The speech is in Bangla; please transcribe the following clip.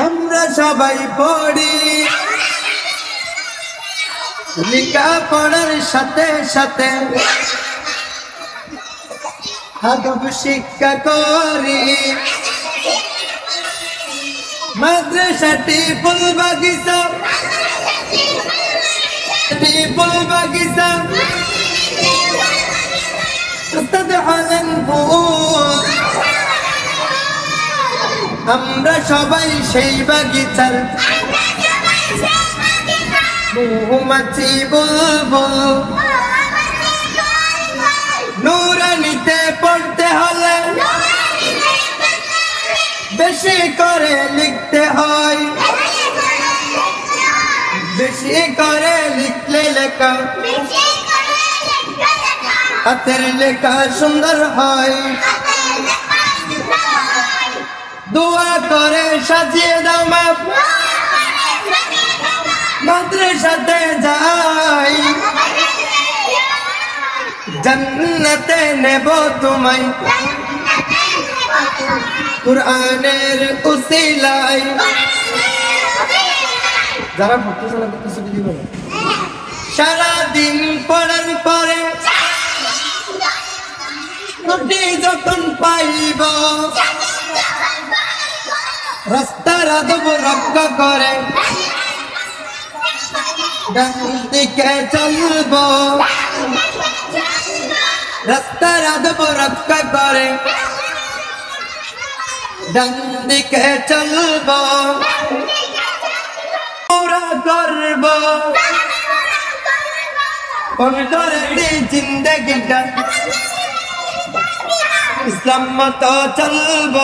আমরা সবাই পড়ি, লেখাপড়ার সাথে সাথে আদব শিক্ষা করি। মাদ্রাসাটি ফুল বাগিচা, ফুল বাগিচা আমরা সবাই সেই বাগিচার মৌমাছি বুলবুল। নূরানিতে পড়তে হলে বেশি করে লিখতে হয়, বেশি করে লিখলে লেখা হাতের লেখা সুন্দর হয়। দোয়া করে সাজিয়ে দাও মা, মাদ্রাসাতে যাই, জান্নাতে নেব তোমায় কুরআনের উসিলায়। যারা ভক্ত সালাতে কিছু দিদি বলে, সারাদিন পড়ার পরে ছুটি যখন পাইব, রাস্তার আদব রক্ষা করে ডান দিকে চলব, রাস্তার আদব রক্ষা করে ডান দিকে চলব। পুরা করব পবিত্র জিন্দগিটা, ইসলাম মতো চলব।